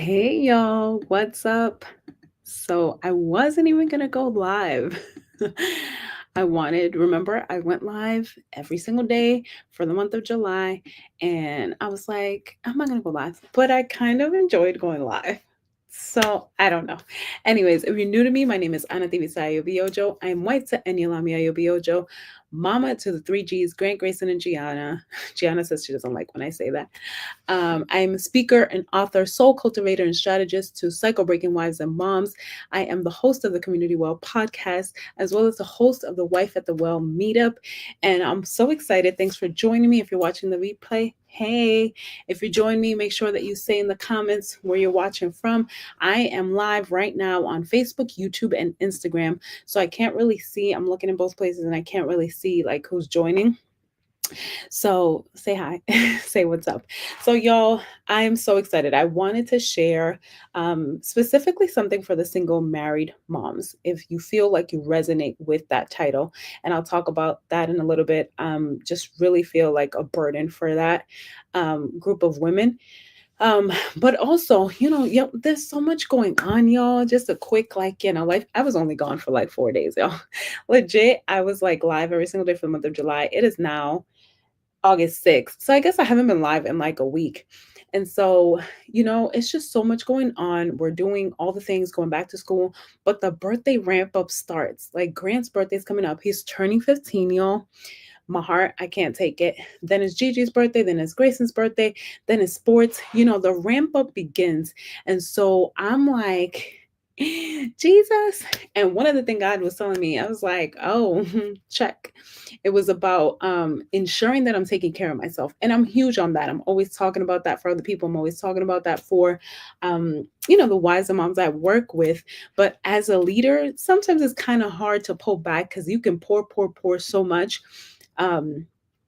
Hey y'all, what's up? So I wasn't even gonna go live. Remember, I went live every single day for the month of July, and I was like, I'm not gonna go live, but I kind of enjoyed going live. So I don't know. Anyways, if you're new to me, my name is Ana Tivisayo Biojo. I'm white to Enyalamiayo Biojo, mama to the three G's, Grant, Grayson, and Gianna. Gianna says she doesn't like when I say that. I'm a speaker and author, soul cultivator, and strategist to cycle breaking wives and moms. I am the host of the Community Well podcast, as well as the host of the Wife at the Well meetup. And I'm so excited. Thanks for joining me. If you're watching the replay, hey, if you join me, make sure that you say in the comments where you're watching from. I am live right now on Facebook, YouTube, and Instagram. So I can't really see, I'm looking in both places and I can't really see like who's joining. So say hi, say what's up. So, y'all, I am so excited. I wanted to share specifically something for the single married moms. If you feel like you resonate with that title, and I'll talk about that in a little bit, just really feel like a burden for that group of women. But also, there's so much going on, y'all. Just a quick, like, I was only gone for like 4 days, y'all. Legit, I was like live every single day for the month of July. It is now August 6th. So I guess I haven't been live in like a week. And so, it's just so much going on. We're doing all the things going back to school, but the birthday ramp up starts. Like Grant's birthday's coming up. He's turning 15, y'all. My heart, I can't take it. Then it's Gigi's birthday, then it's Grayson's birthday, then it's sports. The ramp up begins. And so I'm like, Jesus. And one of the things God was telling me, I was like, oh, check. It was about ensuring that I'm taking care of myself. And I'm huge on that. I'm always talking about that for other people. I'm always talking about that for the wives and moms I work with. But as a leader, sometimes it's kind of hard to pull back because you can pour so much um,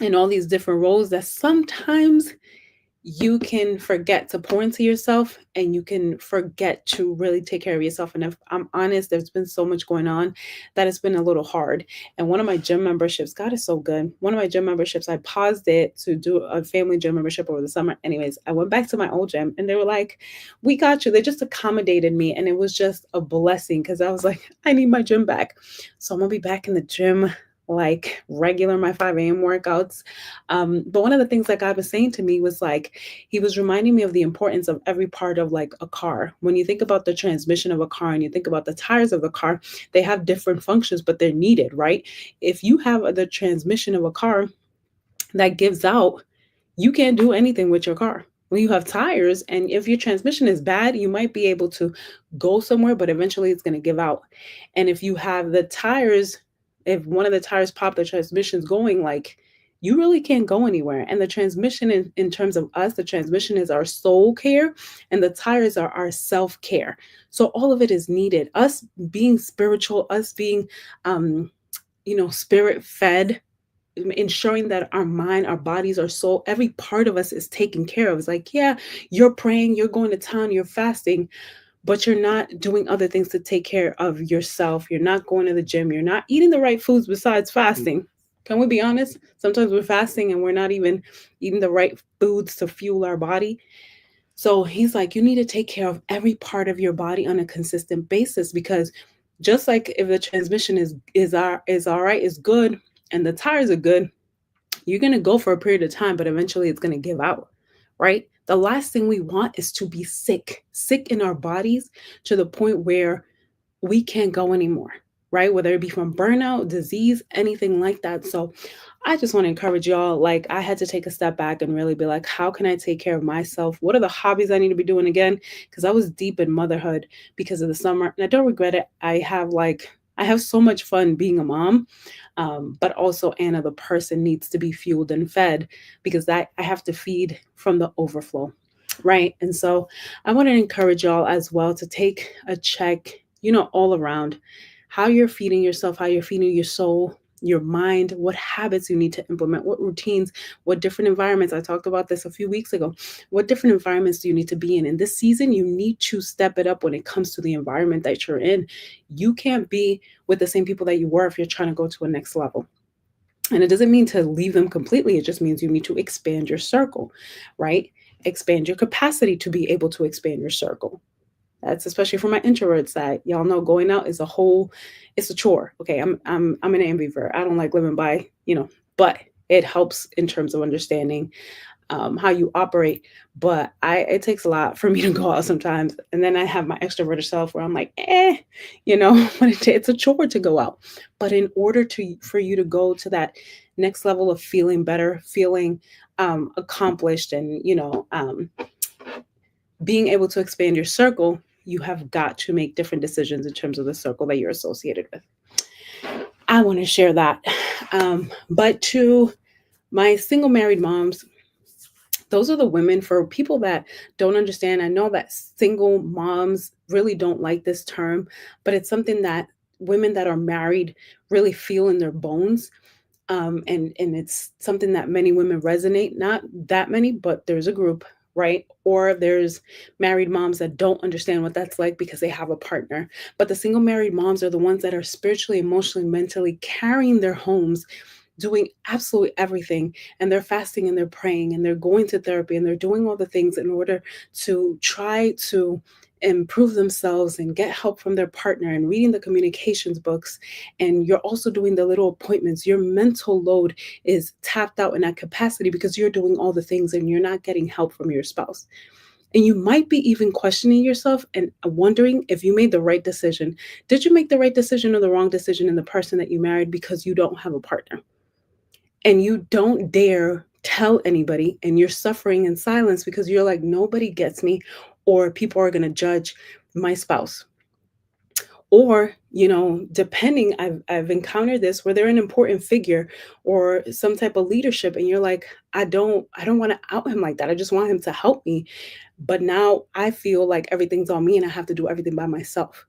in all these different roles that sometimes you can forget to pour into yourself and you can forget to really take care of yourself. And if I'm honest, there's been so much going on that it's been a little hard. And one of my gym memberships, God is so good. One of my gym memberships, I paused it to do a family gym membership over the summer. Anyways, I went back to my old gym and they were like, we got you. They just accommodated me. And it was just a blessing because I was like, I need my gym back. So I'm going to be back in the gym like regular my 5 a.m. workouts. But one of the things that God was saying to me was like, he was reminding me of the importance of every part of like a car. When you think about the transmission of a car and you think about the tires of the car, they have different functions, but they're needed, right? If you have the transmission of a car that gives out, you can't do anything with your car. When you have tires and if your transmission is bad, you might be able to go somewhere, but eventually it's going to give out. And if you have the tires, if one of the tires pop, the transmission's going, like you really can't go anywhere. And the transmission in terms of us, the transmission is our soul care and the tires are our self-care. So all of it is needed. Us being spiritual, us being spirit fed, ensuring that our mind, our bodies, our soul, every part of us is taken care of. It's like, yeah, you're praying, you're going to town, you're fasting, but you're not doing other things to take care of yourself. You're not going to the gym. You're not eating the right foods besides fasting. Can we be honest? Sometimes we're fasting and we're not even eating the right foods to fuel our body. So he's like, you need to take care of every part of your body on a consistent basis because just like if the transmission is all right, is good, and the tires are good, you're going to go for a period of time, but eventually it's going to give out, right? The last thing we want is to be sick in our bodies to the point where we can't go anymore, right? Whether it be from burnout, disease, anything like that. So I just want to encourage y'all. Like, I had to take a step back and really be like, how can I take care of myself? What are the hobbies I need to be doing again? Because I was deep in motherhood because of the summer, and I don't regret it. I have so much fun being a mom, but also Anna, the person, needs to be fueled and fed because I have to feed from the overflow, right? And so I want to encourage y'all as well to take a check, all around how you're feeding yourself, how you're feeding your soul, your mind, what habits you need to implement, what routines, what different environments. I talked about this a few weeks ago. What different environments do you need to be in? In this season, you need to step it up when it comes to the environment that you're in. You can't be with the same people that you were if you're trying to go to a next level. And it doesn't mean to leave them completely. It just means you need to expand your circle, right? Expand your capacity to be able to expand your circle. That's especially for my introvert side. Y'all know going out is a whole, it's a chore. Okay, I'm an ambivert. I don't like living by, but it helps in terms of understanding how you operate. But it takes a lot for me to go out sometimes, and then I have my extroverted self where I'm like, but it's a chore to go out. But in order to for you to go to that next level of feeling better, feeling accomplished, and being able to expand your circle, you have got to make different decisions in terms of the circle that you're associated with. I want to share that. But to my single married moms, those are the women, for people that don't understand. I know that single moms really don't like this term, but it's something that women that are married really feel in their bones. And it's something that many women resonate, not that many, but there's a group, right? Or there's married moms that don't understand what that's like because they have a partner. But the single married moms are the ones that are spiritually, emotionally, mentally carrying their homes, doing absolutely everything, and they're fasting and they're praying and they're going to therapy and they're doing all the things in order to try to improve themselves and get help from their partner and reading the communications books. And you're also doing the little appointments. Your mental load is tapped out in that capacity because you're doing all the things and you're not getting help from your spouse. And you might be even questioning yourself and wondering if you made the right decision. Did you make the right decision or the wrong decision in the person that you married, because you don't have a partner? And you don't dare tell anybody, and you're suffering in silence because you're like, nobody gets me, or people are going to judge my spouse. Or, depending, I've encountered this where they're an important figure or some type of leadership, and you're like, I don't want to out him like that. I just want him to help me. But now I feel like everything's on me and I have to do everything by myself.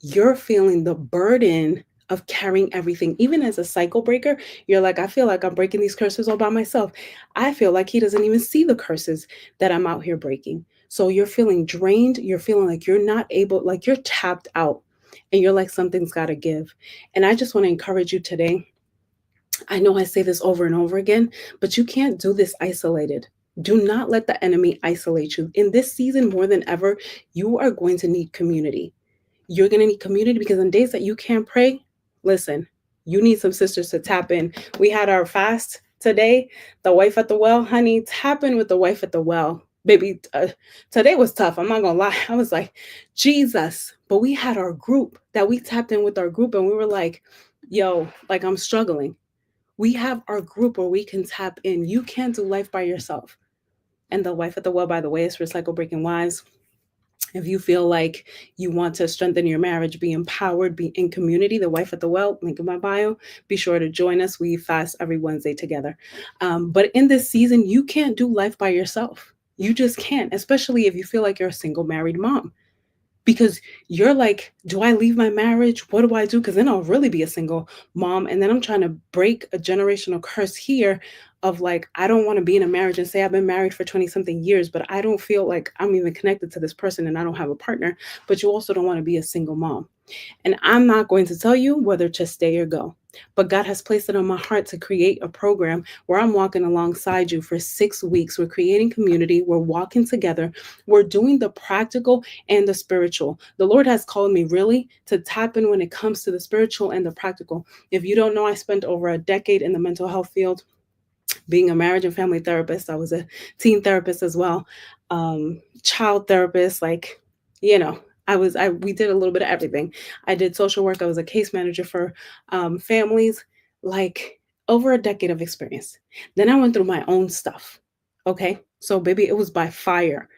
You're feeling the burden of carrying everything. Even as a cycle breaker, you're like, I feel like I'm breaking these curses all by myself. I feel like he doesn't even see the curses that I'm out here breaking. So you're feeling drained. You're feeling like you're not able, like you're tapped out, and you're like, something's got to give. And I just want to encourage you today. I know I say this over and over again, but you can't do this isolated. Do not let the enemy isolate you. In this season, more than ever, you are going to need community. You're going to need community because on days that you can't pray, listen, you need some sisters to tap in. We had our fast today, the wife at the well, honey, tap in with the wife at the well. Baby, today was tough. I'm not going to lie. I was like, Jesus. But we had our group that we tapped in with our group, and we were like, yo, like, I'm struggling. We have our group where we can tap in. You can't do life by yourself. And the wife at the well, by the way, is for cycle breaking wives. If you feel like you want to strengthen your marriage, be empowered, be in community, the wife at the well, link in my bio, be sure to join us. We fast every Wednesday together. But in this season, you can't do life by yourself. You just can't, especially if you feel like you're a single married mom, because you're like, do I leave my marriage? What do I do? Because then I'll really be a single mom. And then I'm trying to break a generational curse here of like, I don't want to be in a marriage and say I've been married for 20 something years, but I don't feel like I'm even connected to this person and I don't have a partner. But you also don't want to be a single mom. And I'm not going to tell you whether to stay or go. But God has placed it on my heart to create a program where I'm walking alongside you for 6 weeks. We're creating community. We're walking together. We're doing the practical and the spiritual. The Lord has called me really to tap in when it comes to the spiritual and the practical. If you don't know, I spent over a decade in the mental health field being a marriage and family therapist. I was a teen therapist as well, child therapist, like, you know, we did a little bit of everything. I did social work. I was a case manager for families, like over a decade of experience. Then I went through my own stuff. Okay. So, baby, it was by fire.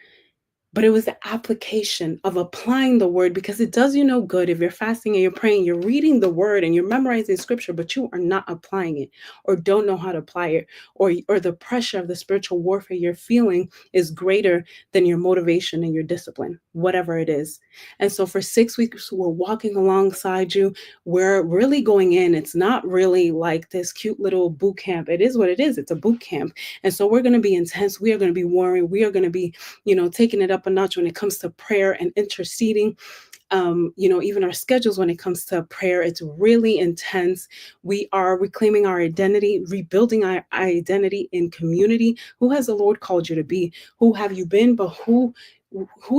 But it was the application of applying the word, because it does you no good if you're fasting and you're praying, you're reading the word and you're memorizing scripture, but you are not applying it or don't know how to apply it, or the pressure of the spiritual warfare you're feeling is greater than your motivation and your discipline, whatever it is. And so for 6 weeks, we're walking alongside you. We're really going in. It's not really like this cute little boot camp. It is what it is. It's a boot camp. And so we're going to be intense. We are going to be warring. We are going to be taking it up a notch when it comes to prayer and interceding. Even our schedules when it comes to prayer, it's really intense. We are reclaiming our identity, rebuilding our identity in community. Who has the Lord called you to be? Who have you been? But who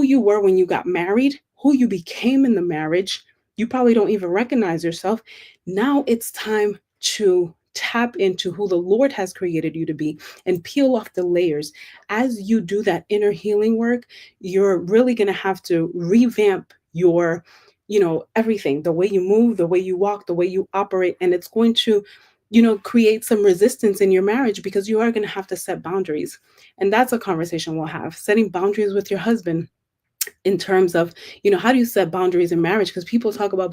you were when you got married, who you became in the marriage. You probably don't even recognize yourself. Now it's time to tap into who the Lord has created you to be and peel off the layers. As you do that inner healing work, you're really going to have to revamp your everything, the way you move, the way you walk, the way you operate, and it's going to create some resistance in your marriage because you are going to have to set boundaries. And that's a conversation we'll have, setting boundaries with your husband in terms of how do you set boundaries in marriage, because people talk about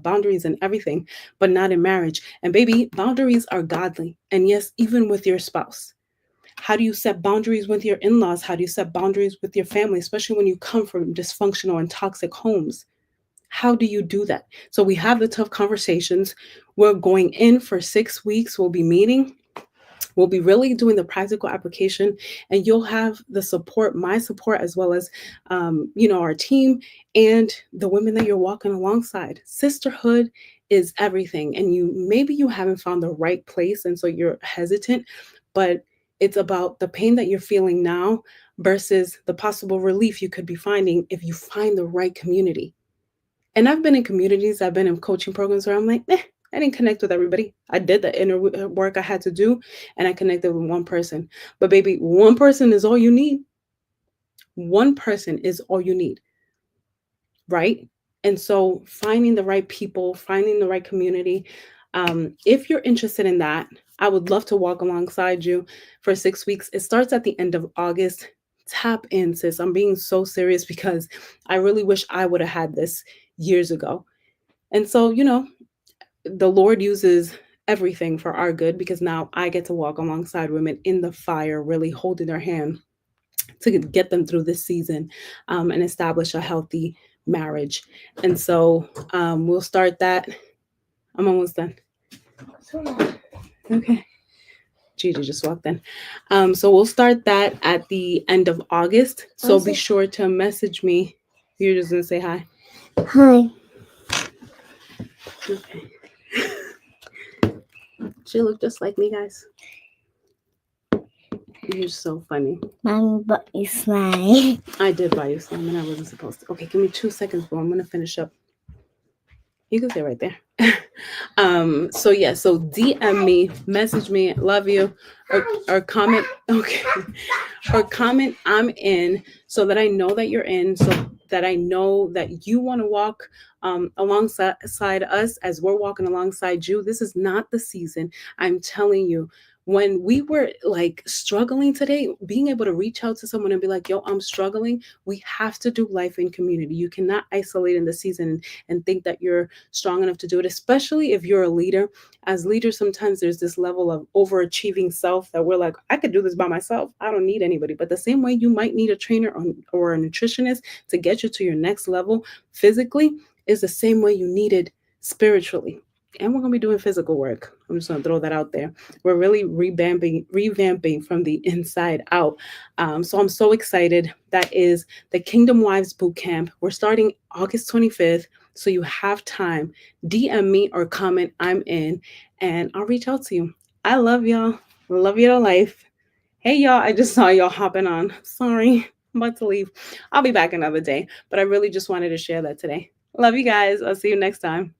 boundaries and everything, but not in marriage. And baby, boundaries are godly, and yes, even with your spouse. How do you set boundaries with your in-laws? How do you set boundaries with your family, especially when you come from dysfunctional and toxic homes? How do you do that? So we have the tough conversations. We're going in for 6 weeks. We'll be meeting. We'll be really doing the practical application, and you'll have the support, my support, as well as, our team and the women that you're walking alongside. Sisterhood is everything, and maybe you haven't found the right place, and so you're hesitant, but it's about the pain that you're feeling now versus the possible relief you could be finding if you find the right community. And I've been in communities, I've been in coaching programs where I'm like, I didn't connect with everybody. I did the inner work I had to do, and I connected with one person. But baby, one person is all you need. One person is all you need, right? And so finding the right people, finding the right community. If you're interested in that, I would love to walk alongside you for 6 weeks. It starts at the end of August. Tap in, sis. I'm being so serious because I really wish I would have had this years ago. And so, the Lord uses everything for our good, because now I get to walk alongside women in the fire, really holding their hand to get them through this season, and establish a healthy marriage. And so we'll start that. I'm almost done. Okay. Gigi just walked in. So we'll start that at the end of August. So be sure to message me. You're just going to say hi. Hi. Okay. She looked just like me, guys. You're so funny. Mommy bought you slime. I did buy you slime and I wasn't supposed to. Okay, give me 2 seconds, bro. I'm going to finish up. You can stay right there. So yeah, so DM me, message me, love you, or comment, okay, or comment I'm in, so that I know that you're in, so that I know that you want to walk alongside us as we're walking alongside you. This is not the season. I'm telling you. When we were like struggling today, being able to reach out to someone and be like, yo, I'm struggling. We have to do life in community. You cannot isolate in the season and think that you're strong enough to do it, especially if you're a leader. As leaders, sometimes there's this level of overachieving self that we're like, I could do this by myself. I don't need anybody. But the same way you might need a trainer or a nutritionist to get you to your next level physically is the same way you need it spiritually. And we're going to be doing physical work. I'm just going to throw that out there. We're really revamping from the inside out. So I'm so excited. That is the Kingdom Wives Bootcamp. We're starting August 25th. So you have time. DM me or comment I'm in, and I'll reach out to you. I love y'all. Love you to life. Hey, y'all. I just saw y'all hopping on. Sorry. I'm about to leave. I'll be back another day. But I really just wanted to share that today. Love you guys. I'll see you next time.